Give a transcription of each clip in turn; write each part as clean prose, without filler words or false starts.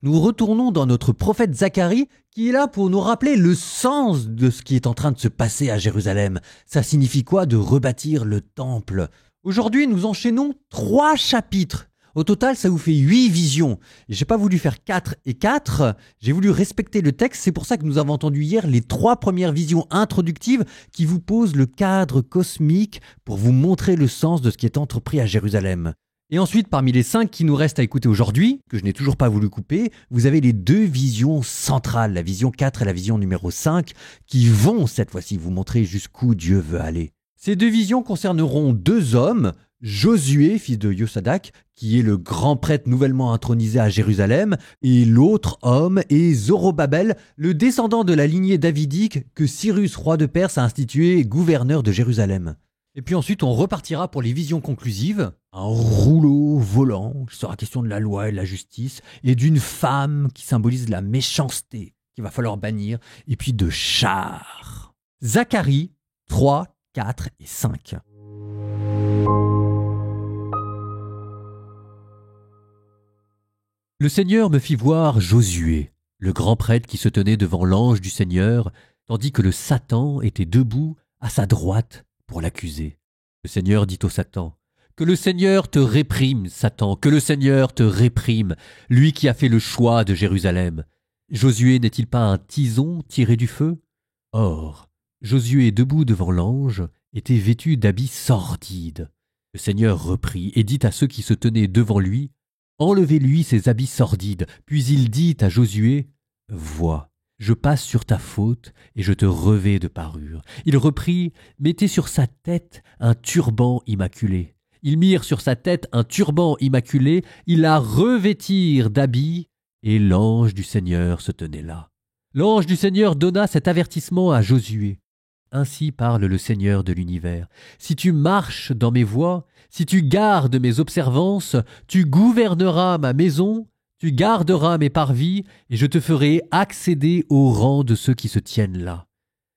Nous retournons dans notre prophète Zacharie qui est là pour nous rappeler le sens de ce qui est en train de se passer à Jérusalem. Ça signifie quoi de rebâtir le temple? Aujourd'hui, nous enchaînons 3 chapitres. Au total, ça vous fait 8 visions. J'ai pas voulu faire 4 et 4, j'ai voulu respecter le texte. C'est pour ça que nous avons entendu hier les 3 premières visions introductives qui vous posent le cadre cosmique pour vous montrer le sens de ce qui est entrepris à Jérusalem. Et ensuite, parmi les 5 qui nous restent à écouter aujourd'hui, que je n'ai toujours pas voulu couper, vous avez les 2 visions centrales, la vision 4 et la vision numéro 5, qui vont cette fois-ci vous montrer jusqu'où Dieu veut aller. Ces 2 visions concerneront 2 hommes, Josué, fils de Yosadak, qui est le grand prêtre nouvellement intronisé à Jérusalem, et l'autre homme est Zorobabel, le descendant de la lignée davidique que Cyrus, roi de Perse, a institué gouverneur de Jérusalem. Et puis ensuite, on repartira pour les visions conclusives. Un rouleau volant, il sera question de la loi et de la justice, et d'une femme qui symbolise la méchanceté qu'il va falloir bannir, et puis de chars. Zacharie 3, 4 et 5. Le Seigneur me fit voir Josué, le grand prêtre qui se tenait devant l'ange du Seigneur, tandis que le Satan était debout à sa droite pour l'accuser. Le Seigneur dit au Satan, « Que le Seigneur te réprime, Satan, que le Seigneur te réprime, lui qui a fait le choix de Jérusalem. Josué n'est-il pas un tison tiré du feu ?» Or, Josué debout devant l'ange était vêtu d'habits sordides. Le Seigneur reprit et dit à ceux qui se tenaient devant lui, « Enlevez-lui ses habits sordides. » Puis il dit à Josué, « Vois, je passe sur ta faute et je te revais de parure. » Il reprit, « Mettez sur sa tête un turban immaculé. » Ils mirent sur sa tête un turban immaculé, ils la revêtirent d'habits, et l'ange du Seigneur se tenait là. L'ange du Seigneur donna cet avertissement à Josué. « Ainsi parle le Seigneur de l'univers. Si tu marches dans mes voies, si tu gardes mes observances, tu gouverneras ma maison, tu garderas mes parvis, et je te ferai accéder au rang de ceux qui se tiennent là.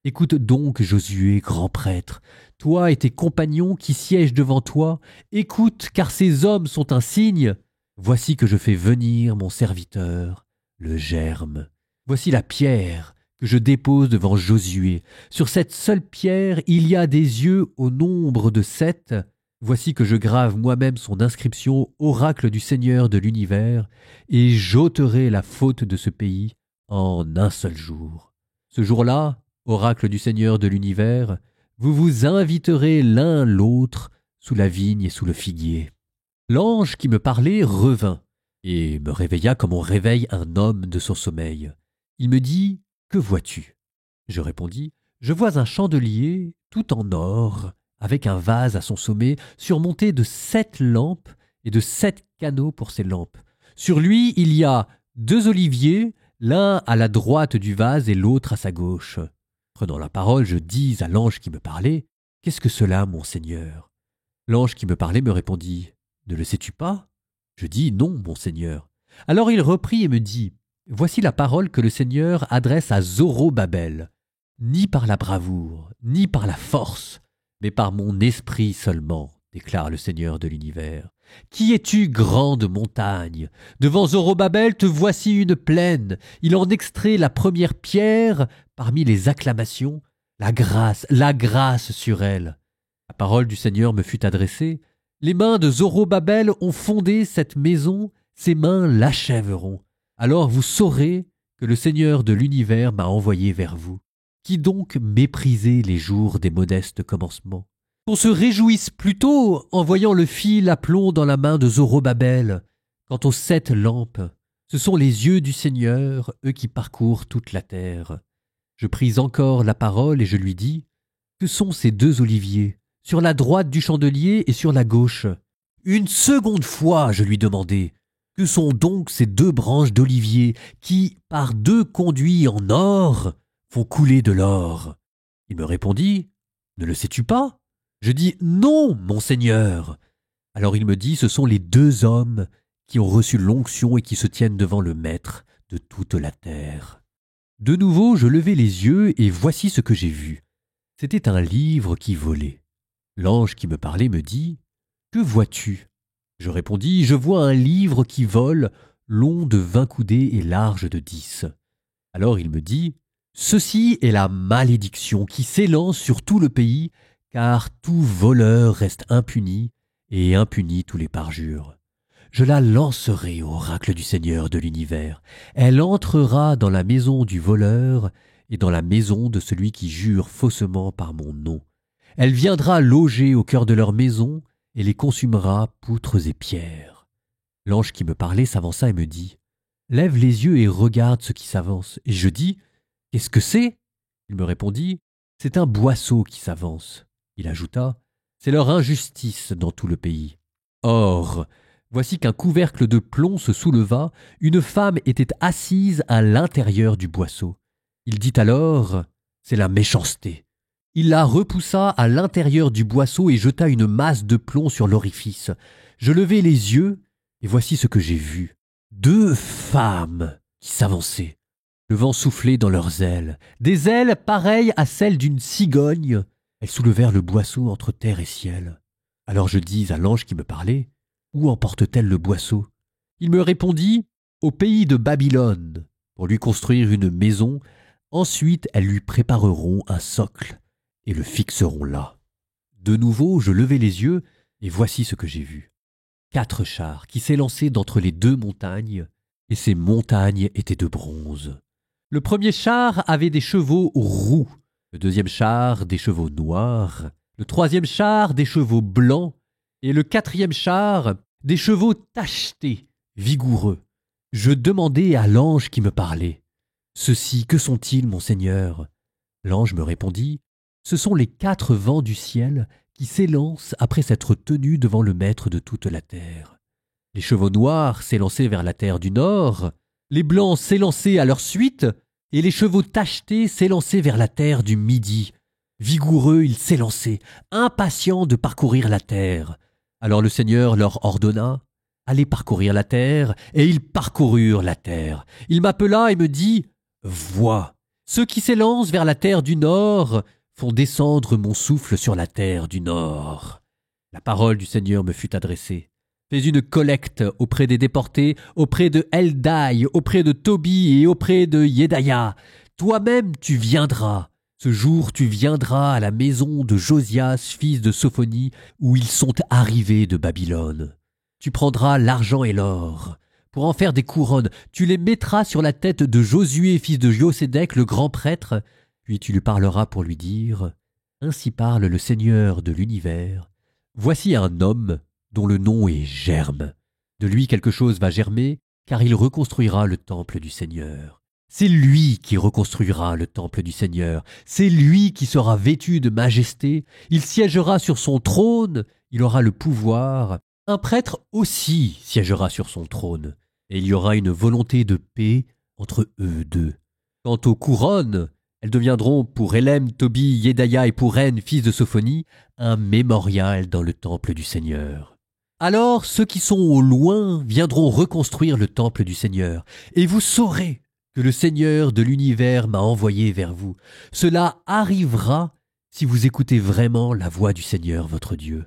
Écoute donc, Josué, grand prêtre, toi et tes compagnons qui siègent devant toi, écoute, car ces hommes sont un signe. Voici que je fais venir mon serviteur, le germe. Voici la pierre que je dépose devant Josué. Sur cette seule pierre, il y a des yeux au nombre de 7. Voici que je grave moi-même son inscription, oracle du Seigneur de l'univers, et j'ôterai la faute de ce pays en un seul jour. Ce jour-là, oracle du Seigneur de l'univers, vous vous inviterez l'un l'autre sous la vigne et sous le figuier. L'ange qui me parlait revint et me réveilla comme on réveille un homme de son sommeil. Il me dit, « Que vois-tu » Je répondis, « Je vois un chandelier tout en or, avec un vase à son sommet, surmonté de 7 lampes et de 7 canaux pour ces lampes. Sur lui, il y a 2 oliviers, l'un à la droite du vase et l'autre à sa gauche. » Prenant la parole, je dis à l'ange qui me parlait, « Qu'est-ce que cela, mon Seigneur ?» L'ange qui me parlait me répondit, « Ne le sais-tu pas ?» Je dis, « Non, mon Seigneur. » Alors il reprit et me dit, « Voici la parole que le Seigneur adresse à Zorobabel. Ni par la bravoure, ni par la force, mais par mon esprit seulement, déclare le Seigneur de l'univers. Qui es-tu, grande montagne? Devant Zorobabel, te voici une plaine. Il en extrait la première pierre parmi les acclamations. La grâce sur elle. » La parole du Seigneur me fut adressée. Les mains de Zorobabel ont fondé cette maison, ses mains l'achèveront. Alors vous saurez que le Seigneur de l'univers m'a envoyé vers vous. Qui donc méprisait les jours des modestes commencements? Qu'on se réjouisse plutôt en voyant le fil à plomb dans la main de Zorobabel. Quant aux 7 lampes, ce sont les yeux du Seigneur, eux qui parcourent toute la terre. Je pris encore la parole et je lui dis, « Que sont ces 2 oliviers, sur la droite du chandelier et sur la gauche ?» Une seconde fois, je lui demandai, « Que sont donc ces 2 branches d'olivier qui, par 2 conduits en or, font couler de l'or ?» Il me répondit, « Ne le sais-tu pas ?» Je dis, « Non, mon Seigneur. » Alors il me dit, « Ce sont les 2 hommes qui ont reçu l'onction et qui se tiennent devant le Maître de toute la terre. » De nouveau, je levai les yeux et voici ce que j'ai vu. C'était un livre qui volait. L'ange qui me parlait me dit, « Que vois-tu » Je répondis, « Je vois un livre qui vole, long de 20 coudées et large de 10. Alors il me dit, « Ceci est la malédiction qui s'élance sur tout le pays, car tout voleur reste impuni, et impuni tous les parjures. Je la lancerai, oracle du Seigneur de l'univers. Elle entrera dans la maison du voleur et dans la maison de celui qui jure faussement par mon nom. Elle viendra loger au cœur de leur maison et les consumera poutres et pierres. » L'ange qui me parlait s'avança et me dit, « Lève les yeux et regarde ce qui s'avance. » Et je dis, « Qu'est-ce que c'est ?» Il me répondit, « C'est un boisseau qui s'avance. » Il ajouta, « C'est leur injustice dans tout le pays. » Or, voici qu'un couvercle de plomb se souleva, une femme était assise à l'intérieur du boisseau. Il dit alors, « C'est la méchanceté. » Il la repoussa à l'intérieur du boisseau et jeta une masse de plomb sur l'orifice. Je levai les yeux, et voici ce que j'ai vu. 2 femmes qui s'avançaient. Le vent soufflait dans leurs ailes, des ailes pareilles à celles d'une cigogne. Elles soulevèrent le boisseau entre terre et ciel. Alors je dis à l'ange qui me parlait, « Où emporte-t-elle le boisseau ?» Il me répondit, « Au pays de Babylone, pour lui construire une maison. Ensuite elles lui prépareront un socle et le fixeront là. » De nouveau je levai les yeux, et voici ce que j'ai vu. 4 chars qui s'élançaient d'entre les 2 montagnes, et ces montagnes étaient de bronze. Le premier char avait des chevaux roux, le deuxième char des chevaux noirs, le troisième char des chevaux blancs, et le 4e char des chevaux tachetés, vigoureux. Je demandai à l'ange qui me parlait, « Ceux-ci, que sont-ils, mon Seigneur ?» L'ange me répondit, « Ce sont les 4 vents du ciel qui s'élancent après s'être tenus devant le maître de toute la terre. Les chevaux noirs s'élançaient vers la terre du nord, les blancs s'élançaient à leur suite, et les chevaux tachetés s'élançaient vers la terre du midi. Vigoureux, ils s'élançaient, impatients de parcourir la terre. Alors le Seigneur leur ordonna, « Allez parcourir la terre », et ils parcoururent la terre. Il m'appela et me dit, « Vois, ceux qui s'élancent vers la terre du nord font descendre mon souffle sur la terre du nord. » La parole du Seigneur me fut adressée. « Fais une collecte auprès des déportés, auprès de Heldai, auprès de Tobie et auprès de Yédaïa. Toi-même tu viendras. Ce jour tu viendras à la maison de Josias, fils de Sophonie, où ils sont arrivés de Babylone. Tu prendras l'argent et l'or. Pour en faire des couronnes, tu les mettras sur la tête de Josué, fils de Josédek, le grand prêtre. Puis tu lui parleras pour lui dire, « Ainsi parle le Seigneur de l'univers. Voici un homme dont le nom est Germe. De lui quelque chose va germer, car il reconstruira le temple du Seigneur. C'est lui qui reconstruira le temple du Seigneur. C'est lui qui sera vêtu de majesté. Il siégera sur son trône. Il aura le pouvoir. Un prêtre aussi siégera sur son trône. Et il y aura une volonté de paix entre eux deux. Quant aux couronnes, elles deviendront pour Élem, Tobie, Yédaïa et pour Ren, fils de Sophonie, un mémorial dans le temple du Seigneur. Alors ceux qui sont au loin viendront reconstruire le temple du Seigneur, et vous saurez que le Seigneur de l'univers m'a envoyé vers vous. Cela arrivera si vous écoutez vraiment la voix du Seigneur votre Dieu.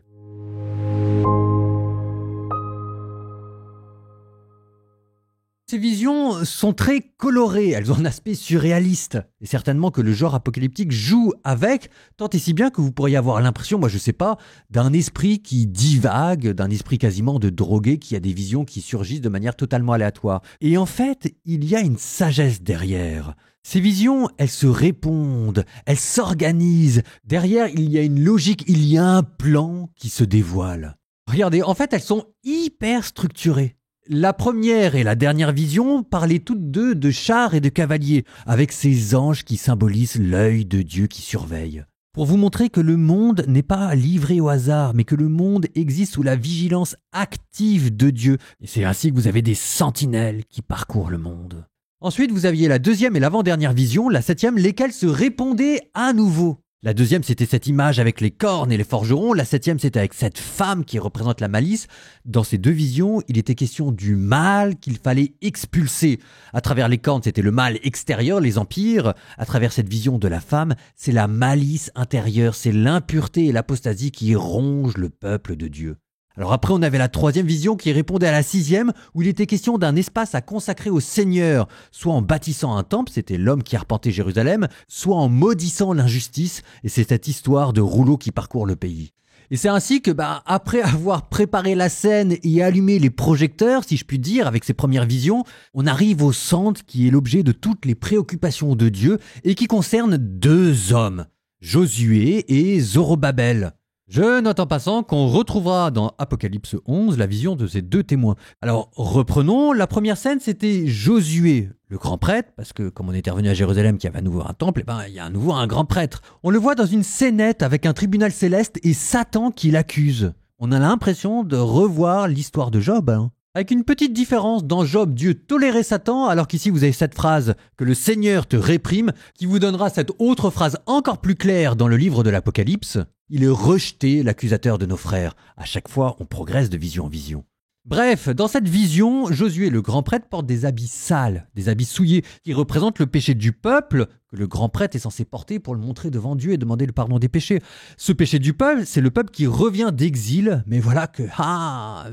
Ces visions sont très colorées, elles ont un aspect surréaliste. Et certainement que le genre apocalyptique joue avec, tant et si bien que vous pourriez avoir l'impression, moi je sais pas, d'un esprit qui divague, d'un esprit quasiment de drogué qui a des visions qui surgissent de manière totalement aléatoire. Et en fait, il y a une sagesse derrière. Ces visions, elles se répondent, elles s'organisent. Derrière, il y a une logique, il y a un plan qui se dévoile. Regardez, en fait, elles sont hyper structurées. La première et la dernière vision parlaient toutes deux de chars et de cavaliers, avec ces anges qui symbolisent l'œil de Dieu qui surveille. Pour vous montrer que le monde n'est pas livré au hasard, mais que le monde existe sous la vigilance active de Dieu. Et c'est ainsi que vous avez des sentinelles qui parcourent le monde. Ensuite, vous aviez la deuxième et l'avant-dernière vision, la septième, lesquelles se répondaient à nouveau. La deuxième, c'était cette image avec les cornes et les forgerons. La septième, c'était avec cette femme qui représente la malice. Dans ces deux visions, il était question du mal qu'il fallait expulser. À travers les cornes, c'était le mal extérieur, les empires. À travers cette vision de la femme, c'est la malice intérieure, c'est l'impureté et l'apostasie qui rongent le peuple de Dieu. Alors après, on avait la troisième vision qui répondait à la sixième, où il était question d'un espace à consacrer au Seigneur, soit en bâtissant un temple, c'était l'homme qui arpentait Jérusalem, soit en maudissant l'injustice, et c'est cette histoire de rouleau qui parcourt le pays. Et c'est ainsi que, après avoir préparé la scène et allumé les projecteurs, si je puis dire, avec ses premières visions, on arrive au centre qui est l'objet de toutes les préoccupations de Dieu et qui concerne deux hommes, Josué et Zorobabel. Je note en passant qu'on retrouvera dans Apocalypse 11 la vision de ces deux témoins. Alors reprenons, la première scène c'était Josué, le grand prêtre, parce que comme on était revenu à Jérusalem qu'il y avait à nouveau un temple, il y a à nouveau un grand prêtre. On le voit dans une scénette avec un tribunal céleste et Satan qui l'accuse. On a l'impression de revoir l'histoire de Job. Avec une petite différence, dans Job, Dieu tolérait Satan, alors qu'ici vous avez cette phrase « que le Seigneur te réprime » qui vous donnera cette autre phrase encore plus claire dans le livre de l'Apocalypse. Il est rejeté, l'accusateur de nos frères. À chaque fois, on progresse de vision en vision. Bref, dans cette vision, Josué, le grand prêtre, porte des habits sales, des habits souillés, qui représentent le péché du peuple, que le grand prêtre est censé porter pour le montrer devant Dieu et demander le pardon des péchés. Ce péché du peuple, c'est le peuple qui revient d'exil, mais voilà que,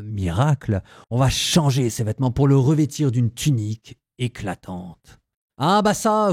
miracle, on va changer ses vêtements pour le revêtir d'une tunique éclatante.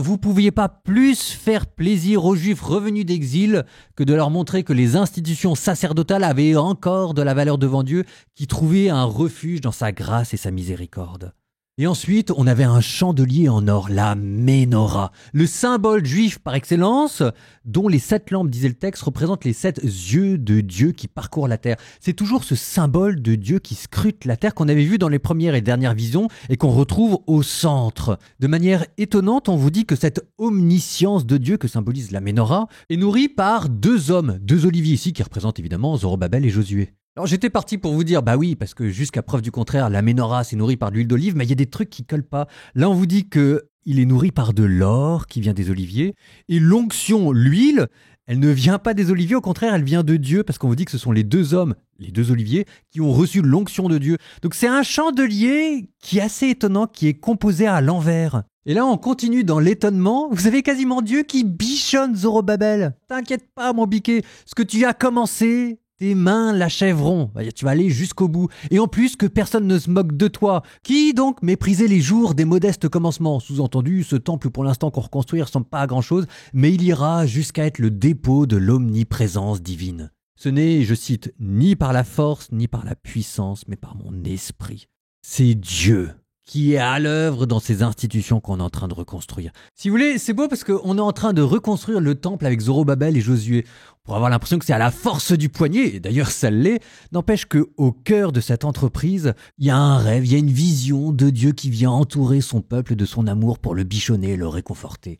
Vous pouviez pas plus faire plaisir aux Juifs revenus d'exil que de leur montrer que les institutions sacerdotales avaient encore de la valeur devant Dieu, qui trouvait un refuge dans sa grâce et sa miséricorde. Et ensuite, on avait un chandelier en or, la Ménorah, le symbole juif par excellence, dont les 7 lampes, disait le texte, représentent les 7 yeux de Dieu qui parcourent la terre. C'est toujours ce symbole de Dieu qui scrute la terre qu'on avait vu dans les premières et dernières visions et qu'on retrouve au centre. De manière étonnante, on vous dit que cette omniscience de Dieu que symbolise la Ménorah est nourrie par 2 hommes, 2 oliviers ici qui représentent évidemment Zorobabel et Josué. Alors j'étais parti pour vous dire, oui, parce que jusqu'à preuve du contraire, la Ménorah c'est nourrie par de l'huile d'olive, mais il y a des trucs qui collent pas. Là on vous dit que il est nourri par de l'or qui vient des oliviers, et l'onction, l'huile, elle ne vient pas des oliviers, au contraire elle vient de Dieu, parce qu'on vous dit que ce sont les 2 hommes, les 2 oliviers, qui ont reçu l'onction de Dieu. Donc c'est un chandelier qui est assez étonnant, qui est composé à l'envers. Et là, on continue dans l'étonnement. Vous avez quasiment Dieu qui bichonne Zorobabel. T'inquiète pas, mon biquet, ce que tu as commencé, tes mains l'achèveront. Tu vas aller jusqu'au bout. Et en plus, que personne ne se moque de toi. Qui donc méprisait les jours des modestes commencements? Sous-entendu, ce temple pour l'instant qu'on reconstruit ressemble pas à grand-chose, mais il ira jusqu'à être le dépôt de l'omniprésence divine. Ce n'est, je cite, ni par la force, ni par la puissance, mais par mon esprit. C'est Dieu qui est à l'œuvre dans ces institutions qu'on est en train de reconstruire. Si vous voulez, c'est beau parce qu'on est en train de reconstruire le temple avec Zorobabel et Josué. On pourrait avoir l'impression que c'est à la force du poignet, et d'ailleurs ça l'est. N'empêche qu'au cœur de cette entreprise, il y a un rêve, il y a une vision de Dieu qui vient entourer son peuple de son amour pour le bichonner et le réconforter.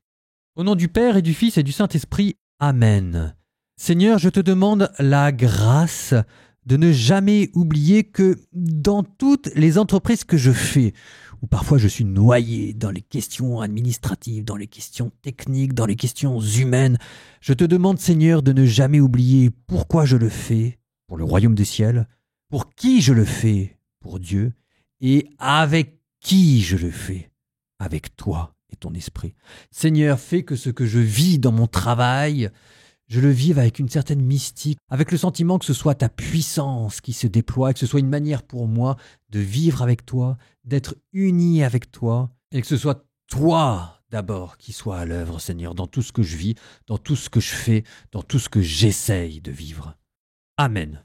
Au nom du Père et du Fils et du Saint-Esprit, Amen. Seigneur, je te demande la grâce de ne jamais oublier que dans toutes les entreprises que je fais, où parfois je suis noyé dans les questions administratives, dans les questions techniques, dans les questions humaines, je te demande, Seigneur, de ne jamais oublier pourquoi je le fais, pour le royaume des ciels, pour qui je le fais, pour Dieu, et avec qui je le fais, avec toi et ton esprit. Seigneur, fais que ce que je vis dans mon travail, je le vive avec une certaine mystique, avec le sentiment que ce soit ta puissance qui se déploie, que ce soit une manière pour moi de vivre avec toi, d'être uni avec toi, et que ce soit toi d'abord qui soit à l'œuvre, Seigneur, dans tout ce que je vis, dans tout ce que je fais, dans tout ce que j'essaye de vivre. Amen.